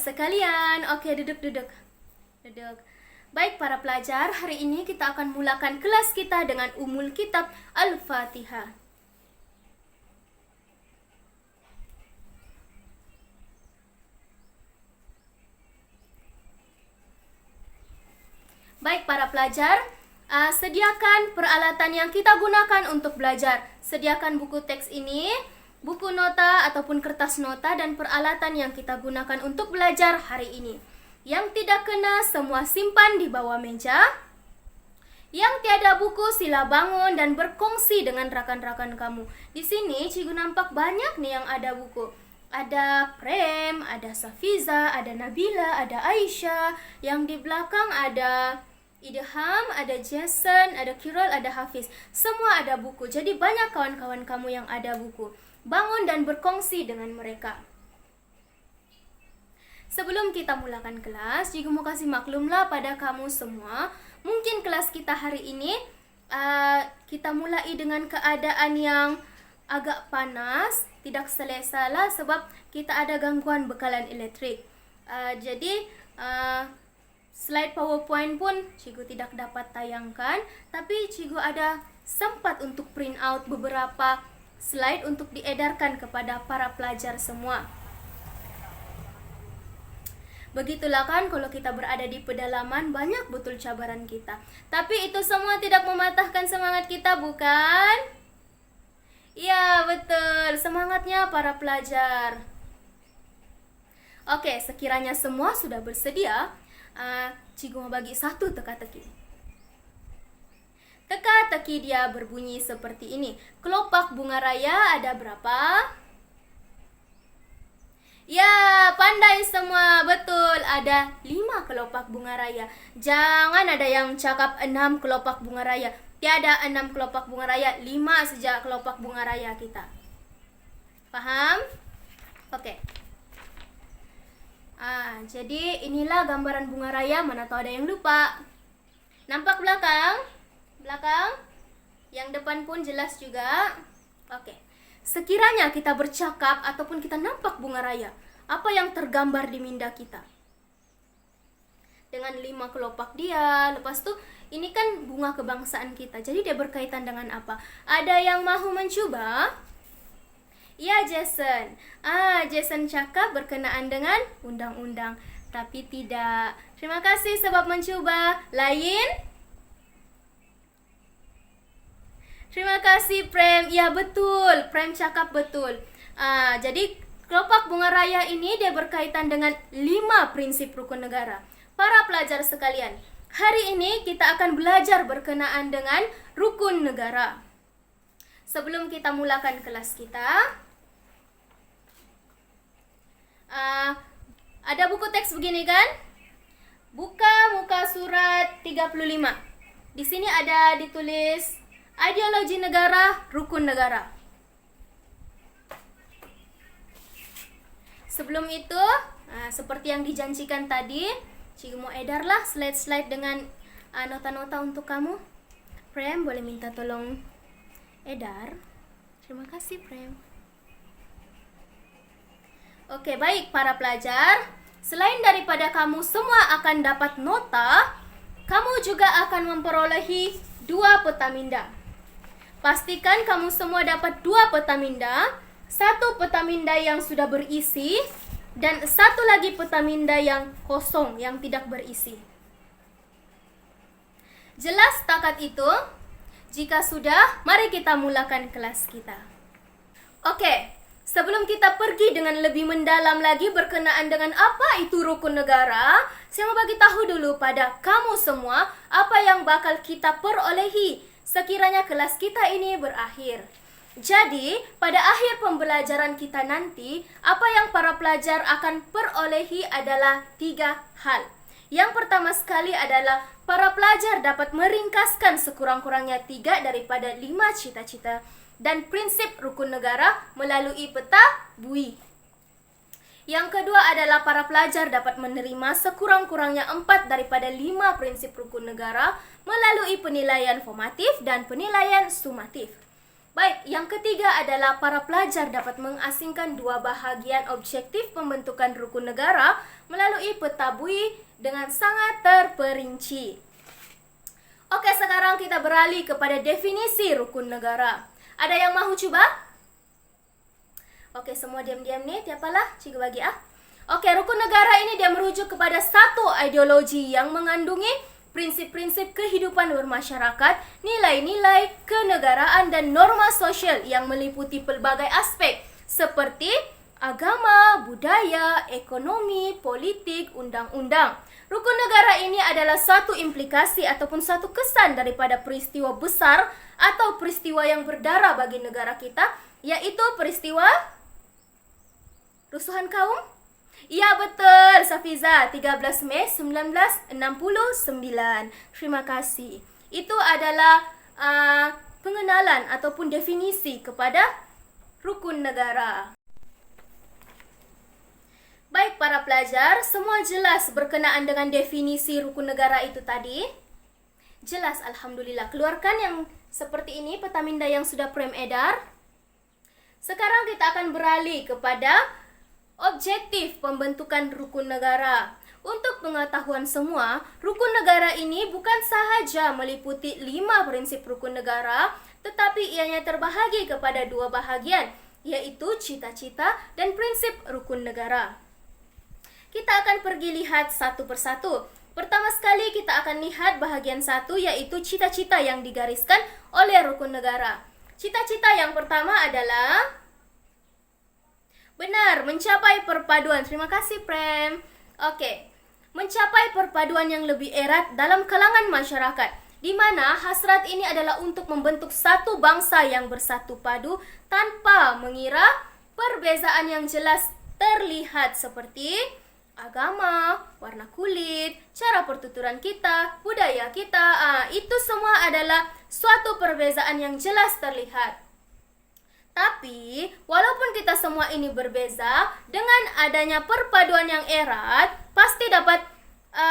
sekalian. Oke, duduk. Baik para pelajar, hari ini kita akan mulakan kelas kita dengan Ummul Kitab Al-Fatihah. Baik para pelajar, sediakan peralatan yang kita gunakan untuk belajar. Sediakan buku teks ini, buku nota ataupun kertas nota, dan peralatan yang kita gunakan untuk belajar hari ini. Yang tidak kena semua simpan di bawah meja. Yang tiada buku sila bangun dan berkongsi dengan rakan-rakan kamu. Di sini Cikgu nampak banyak nih yang ada buku. Ada Prem, ada Safiza, ada Nabila, ada Aisyah. Yang di belakang ada Idham, ada Jason, ada Kirol, ada Hafiz. Semua ada buku. Jadi banyak kawan-kawan kamu yang ada buku. Bangun dan berkongsi dengan mereka. Sebelum kita mulakan kelas, Cikgu mau kasih maklumlah pada kamu semua. Mungkin kelas kita hari ini kita mulai dengan keadaan yang agak panas, tidak selesa lah sebab kita ada gangguan bekalan elektrik. Jadi slide PowerPoint pun Cikgu tidak dapat tayangkan, tapi Cikgu ada sempat untuk print out beberapa slide untuk diedarkan kepada para pelajar semua. Begitulah kan kalau kita berada di pedalaman, banyak betul cabaran kita. Tapi itu semua tidak mematahkan semangat kita, bukan? Ya, betul. Semangatnya para pelajar. Oke, sekiranya semua sudah bersedia, Cikgu mau bagi satu teka-teki. Teka-teki dia berbunyi seperti ini. Kelopak bunga raya ada berapa? Ya, pandai semua. Betul, ada 5 kelopak bunga raya. Jangan ada yang cakap 6 kelopak bunga raya. Tiada 6 kelopak bunga raya, 5 saja kelopak bunga raya kita. Paham? Oke. Jadi inilah gambaran bunga raya, mana tahu ada yang lupa. Nampak belakang? Belakang? Yang depan pun jelas juga. Oke. Sekiranya kita bercakap ataupun kita nampak bunga raya, apa yang tergambar di minda kita? Dengan 5 kelopak dia, lepas tu ini kan bunga kebangsaan kita. Jadi dia berkaitan dengan apa? Ada yang mahu mencuba? Ya, Jason. Jason cakap berkenaan dengan undang-undang, tapi tidak. Terima kasih sebab mencuba. Lain? Terima kasih Prem. Ya betul, Prem cakap betul. Jadi kelopak bunga raya ini dia berkaitan dengan 5 prinsip rukun negara. Para pelajar sekalian, hari ini kita akan belajar berkenaan dengan rukun negara. Sebelum kita mulakan kelas kita, ada buku teks begini kan? Buka muka surat 35. Di sini ada ditulis ideologi negara, rukun negara. Sebelum itu, seperti yang dijanjikan tadi, Cikgu mau edarlah slide-slide dengan nota-nota untuk kamu. Prem, boleh minta tolong edar? Terima kasih, Prem. Oke, baik para pelajar. Selain daripada kamu semua akan dapat nota, kamu juga akan memperolehi 2 peta minda. Pastikan kamu semua dapat 2 peta minda, 1 peta minda yang sudah berisi, dan 1 lagi peta minda yang kosong, yang tidak berisi. Jelas takat itu? Jika sudah, mari kita mulakan kelas kita. Oke, sebelum kita pergi dengan lebih mendalam lagi berkenaan dengan apa itu rukun negara, saya mau bagi tahu dulu pada kamu semua apa yang bakal kita perolehi sekiranya kelas kita ini berakhir. Jadi, pada akhir pembelajaran kita nanti, apa yang para pelajar akan perolehi adalah 3 hal. Yang pertama sekali adalah para pelajar dapat meringkaskan sekurang-kurangnya 3 daripada 5 cita-cita dan prinsip rukun negara melalui peta bui. Yang kedua adalah para pelajar dapat menerima sekurang-kurangnya 4 daripada 5 prinsip rukun negara melalui penilaian formatif dan penilaian sumatif. Baik, yang ketiga adalah para pelajar dapat mengasingkan dua bahagian objektif pembentukan rukun negara melalui peta bui dengan sangat terperinci. Oke, sekarang kita beralih kepada definisi rukun negara. Ada yang mahu coba? Oke, semua diam-diam nih, tiapalah, cikgu bagi ah. Oke, rukun negara ini dia merujuk kepada satu ideologi yang mengandungi prinsip-prinsip kehidupan bermasyarakat, nilai-nilai kenegaraan dan norma sosial yang meliputi pelbagai aspek seperti agama, budaya, ekonomi, politik, undang-undang. Rukun negara ini adalah satu implikasi ataupun satu kesan daripada peristiwa besar atau peristiwa yang berdarah bagi negara kita, yaitu peristiwa rusuhan kaum. Ya betul, Safiza, 13 Mei 1969. Terima kasih. Itu adalah pengenalan ataupun definisi kepada rukun negara. Baik para pelajar, semua jelas berkenaan dengan definisi rukun negara itu tadi? Jelas, alhamdulillah. Keluarkan yang seperti ini, peta minda yang sudah prem edar. Sekarang kita akan beralih kepada objektif pembentukan rukun negara. Untuk pengetahuan semua, rukun negara ini bukan sahaja meliputi 5 prinsip rukun negara, tetapi ianya terbahagi kepada 2 bahagian, yaitu cita-cita dan prinsip rukun negara. Kita akan pergi lihat satu persatu. Pertama sekali kita akan lihat bahagian 1, yaitu cita-cita yang digariskan oleh rukun negara. Cita-cita yang pertama adalah benar, mencapai perpaduan. Terima kasih, Prem. Oke. Mencapai perpaduan yang lebih erat dalam kalangan masyarakat, di mana hasrat ini adalah untuk membentuk satu bangsa yang bersatu padu tanpa mengira perbezaan yang jelas terlihat seperti agama, warna kulit, cara pertuturan kita, budaya kita. Itu semua adalah suatu perbezaan yang jelas terlihat. Tapi, walaupun kita semua ini berbeza, dengan adanya perpaduan yang erat, pasti dapat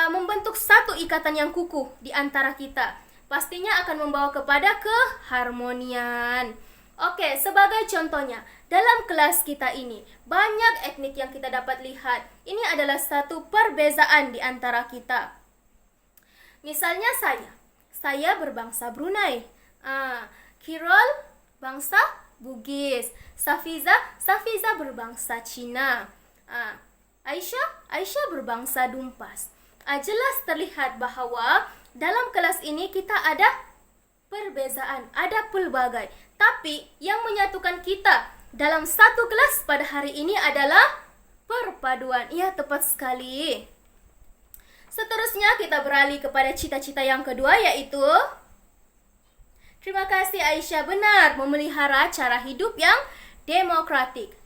membentuk satu ikatan yang kukuh di antara kita. Pastinya akan membawa kepada keharmonian. Oke, sebagai contohnya, dalam kelas kita ini, banyak etnik yang kita dapat lihat. Ini adalah satu perbezaan di antara kita. Misalnya saya berbangsa Brunei. Kirol, bangsa Bugis. Safiza berbangsa Cina. Aisyah berbangsa Dumpas. Jelas terlihat bahawa dalam kelas ini kita ada perbezaan, ada pelbagai. Tapi yang menyatukan kita dalam satu kelas pada hari ini adalah perpaduan. Ya, tepat sekali. Seterusnya kita beralih kepada cita-cita yang kedua, yaitu terima kasih Aisyah, benar, memelihara cara hidup yang demokratik.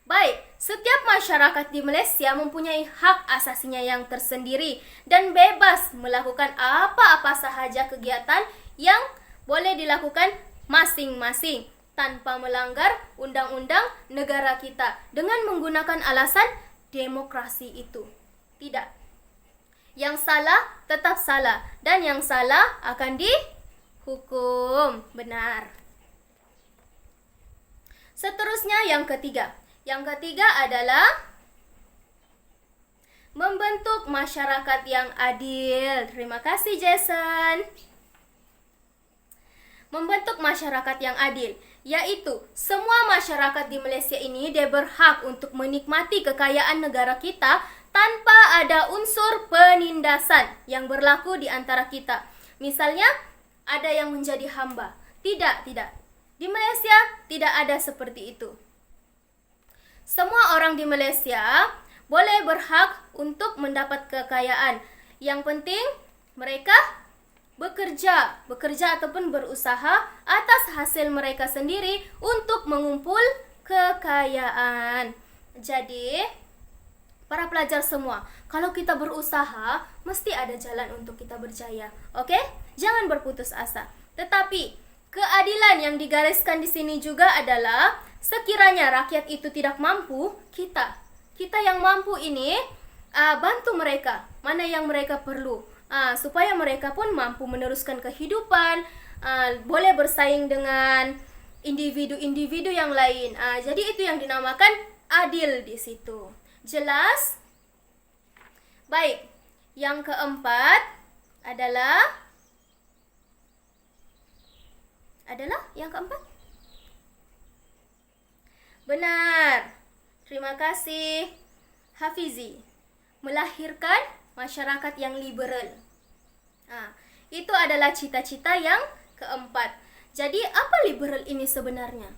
Baik, setiap masyarakat di Malaysia mempunyai hak asasinya yang tersendiri dan bebas melakukan apa-apa sahaja kegiatan yang boleh dilakukan masing-masing tanpa melanggar undang-undang negara kita dengan menggunakan alasan demokrasi itu. Tidak. Yang salah tetap salah dan yang salah akan dihukum. Benar. Seterusnya yang ketiga. Yang ketiga adalah membentuk masyarakat yang adil. Terima kasih Jason. Membentuk masyarakat yang adil, yaitu semua masyarakat di Malaysia ini dia berhak untuk menikmati kekayaan negara kita tanpa ada unsur penindasan yang berlaku di antara kita. Misalnya, ada yang menjadi hamba. Tidak. Di Malaysia tidak ada seperti itu. Semua orang di Malaysia boleh berhak untuk mendapat kekayaan. Yang penting mereka bekerja ataupun berusaha atas hasil mereka sendiri untuk mengumpul kekayaan. Jadi, para pelajar semua, kalau kita berusaha, mesti ada jalan untuk kita berjaya. Oke? Jangan berputus asa. Tetapi, keadilan yang digariskan di sini juga adalah sekiranya rakyat itu tidak mampu, kita yang mampu ini bantu mereka mana yang mereka perlu, supaya mereka pun mampu meneruskan kehidupan, boleh bersaing dengan individu-individu yang lain. Jadi itu yang dinamakan adil di situ. Jelas? Baik. Yang keempat adalah yang keempat? Benar. Terima kasih Hafizi. Melahirkan masyarakat yang liberal. Itu adalah cita-cita yang keempat. Jadi apa liberal ini sebenarnya?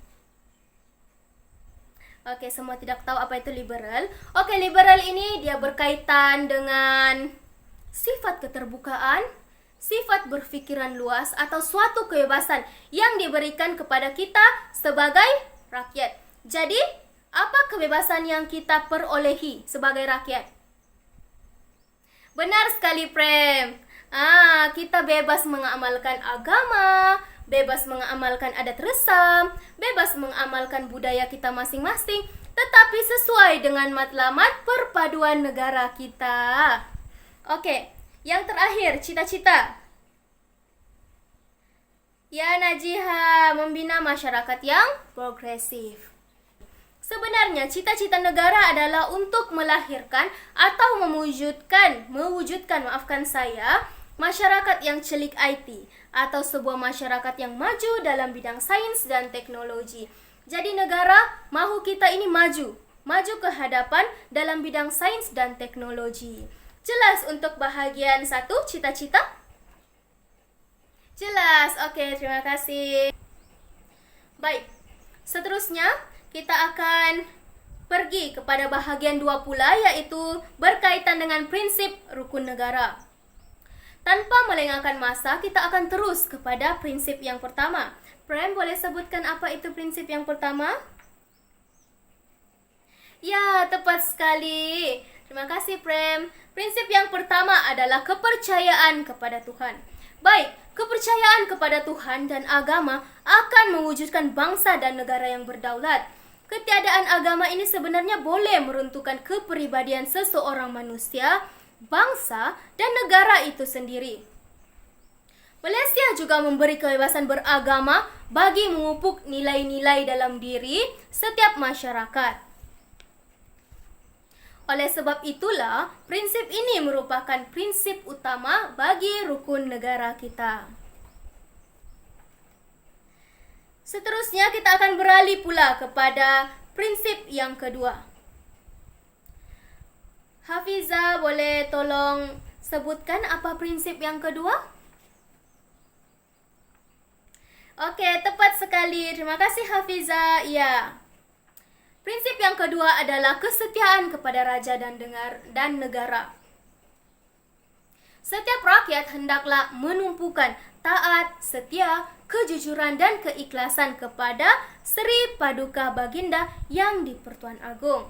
Oke, semua tidak tahu apa itu liberal. Oke, liberal ini dia berkaitan dengan sifat keterbukaan, sifat berpikiran luas atau suatu kebebasan yang diberikan kepada kita sebagai rakyat. Jadi, apa kebebasan yang kita perolehi sebagai rakyat? Benar sekali, Prem. Kita bebas mengamalkan agama, bebas mengamalkan adat resam, bebas mengamalkan budaya kita masing-masing, tetapi sesuai dengan matlamat perpaduan negara kita. Oke, yang terakhir, cita-cita. Ya, Najiha, membina masyarakat yang progresif. Sebenarnya cita-cita negara adalah untuk melahirkan atau mewujudkan masyarakat yang celik IT atau sebuah masyarakat yang maju dalam bidang sains dan teknologi. Jadi negara mahu kita ini maju ke hadapan dalam bidang sains dan teknologi. Jelas untuk bahagian 1 cita-cita? Jelas. Oke, terima kasih. Baik. Seterusnya kita akan pergi kepada bahagian 2 pula, yaitu berkaitan dengan prinsip rukun negara. Tanpa melengahkan masa, kita akan terus kepada prinsip yang pertama. Prem, boleh sebutkan apa itu prinsip yang pertama? Ya, tepat sekali. Terima kasih, Prem. Prinsip yang pertama adalah kepercayaan kepada Tuhan. Baik, kepercayaan kepada Tuhan dan agama akan mewujudkan bangsa dan negara yang berdaulat. Ketiadaan agama ini sebenarnya boleh meruntuhkan kepribadian seseorang manusia, bangsa, dan negara itu sendiri. Malaysia juga memberi kebebasan beragama bagi memupuk nilai-nilai dalam diri setiap masyarakat. Oleh sebab itulah, prinsip ini merupakan prinsip utama bagi rukun negara kita. Seterusnya kita akan beralih pula kepada prinsip yang kedua. Hafiza, boleh tolong sebutkan apa prinsip yang kedua? Oke, tepat sekali. Terima kasih Hafiza. Ya. Prinsip yang kedua adalah kesetiaan kepada raja dan negara. Setiap rakyat hendaklah menumpukan taat, setia, kejujuran dan keikhlasan kepada Sri Paduka Baginda yang di-Pertuan Agong.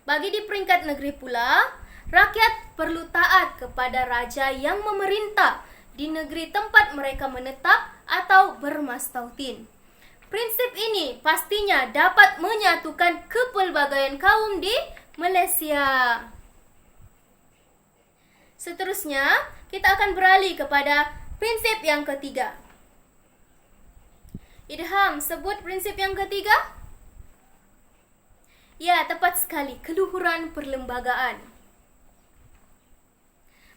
Bagi di peringkat negeri pula, rakyat perlu taat kepada raja yang memerintah di negeri tempat mereka menetap atau bermastautin. Prinsip ini pastinya dapat menyatukan kepelbagaian kaum di Malaysia. Seterusnya, kita akan beralih kepada prinsip yang ketiga. Idham, sebut prinsip yang ketiga. Ya, tepat sekali. Keluhuran perlembagaan.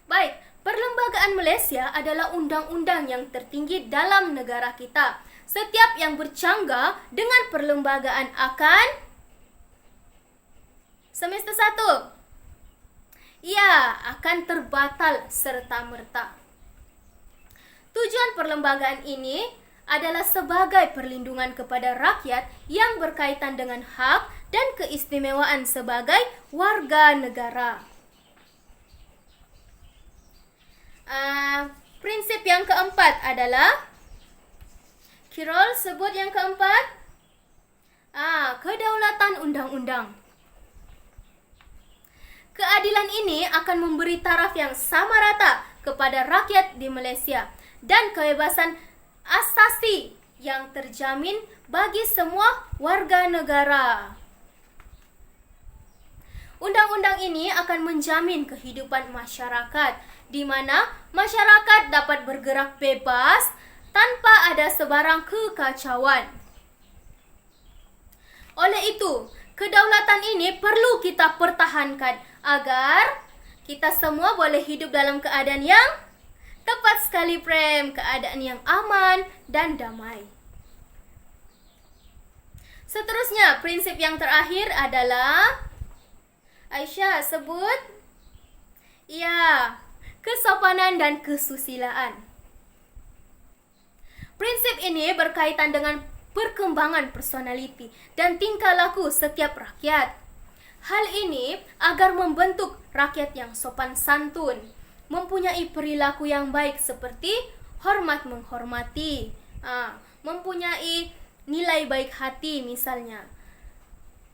Baik, perlembagaan Malaysia adalah undang-undang yang tertinggi dalam negara kita. Setiap yang bercanggah dengan perlembagaan akan semester 1. Ya, akan terbatal serta-merta. Tujuan perlembagaan ini adalah sebagai perlindungan kepada rakyat yang berkaitan dengan hak dan keistimewaan sebagai warga negara. Prinsip yang keempat adalah, Kirol, sebut yang keempat. Kedaulatan undang-undang. Keadilan ini akan memberi taraf yang sama rata kepada rakyat di Malaysia dan kebebasan asasi yang terjamin bagi semua warga negara. Undang-undang ini akan menjamin kehidupan masyarakat, di mana masyarakat dapat bergerak bebas tanpa ada sebarang kekacauan. Oleh itu, kedaulatan ini perlu kita pertahankan agar kita semua boleh hidup dalam keadaan yang tepat sekali, Prem, keadaan yang aman dan damai. Seterusnya, prinsip yang terakhir adalah Aisyah sebut. Ya, kesopanan dan kesusilaan. Prinsip ini berkaitan dengan perkembangan personaliti dan tingkah laku setiap rakyat. Hal ini agar membentuk rakyat yang sopan santun, mempunyai perilaku yang baik seperti hormat menghormati, mempunyai nilai baik hati misalnya.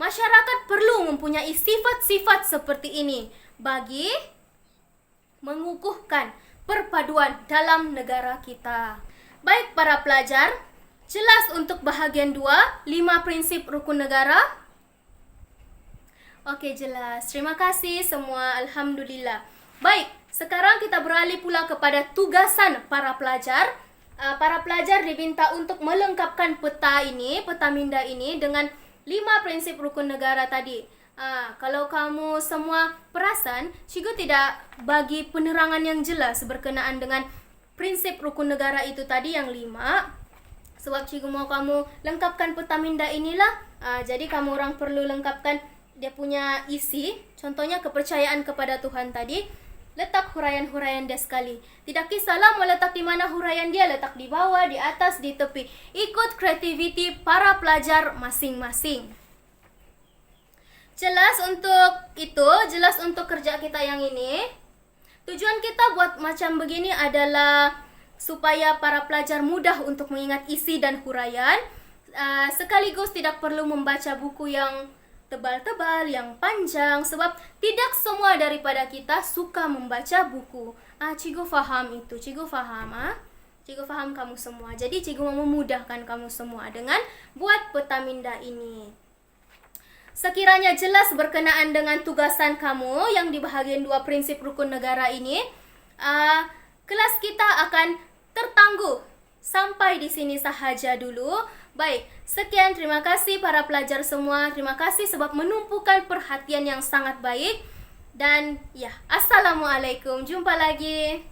Masyarakat perlu mempunyai sifat-sifat seperti ini bagi mengukuhkan perpaduan dalam negara kita. Baik para pelajar, jelas untuk bahagian 2, 5 prinsip rukun negara? Oke, jelas. Terima kasih semua. Alhamdulillah. Baik, sekarang kita beralih pula kepada tugasan para pelajar. Para pelajar diminta untuk melengkapkan peta minda ini dengan 5 prinsip rukun negara tadi. Kalau kamu semua perasan, cikgu tidak bagi penerangan yang jelas berkenaan dengan prinsip rukun negara itu tadi yang 5. Sebab cikgu mau kamu lengkapkan peta minda inilah. Jadi kamu orang perlu lengkapkan dia punya isi. Contohnya kepercayaan kepada Tuhan tadi. Letak huraian-huraian dia sekali. Tidak kisahlah mau letak di mana huraian dia, letak di bawah, di atas, di tepi. Ikut kreativiti para pelajar masing-masing. Jelas untuk itu, jelas untuk kerja kita yang ini. Tujuan kita buat macam begini adalah supaya para pelajar mudah untuk mengingat isi dan huraian. Sekaligus tidak perlu membaca buku yang tebal-tebal, yang panjang, sebab tidak semua daripada kita suka membaca buku. Cikgu faham itu, cikgu faham. Cikgu faham kamu semua. Jadi cikgu mau memudahkan kamu semua dengan buat peta minda ini. Sekiranya jelas berkenaan dengan tugasan kamu yang di bahagian 2 prinsip rukun negara ini, kelas kita akan tertangguh sampai di sini sahaja dulu. Baik, sekian, terima kasih para pelajar semua. Terima kasih sebab menumpukan perhatian yang sangat baik. Dan ya, assalamualaikum. Jumpa lagi.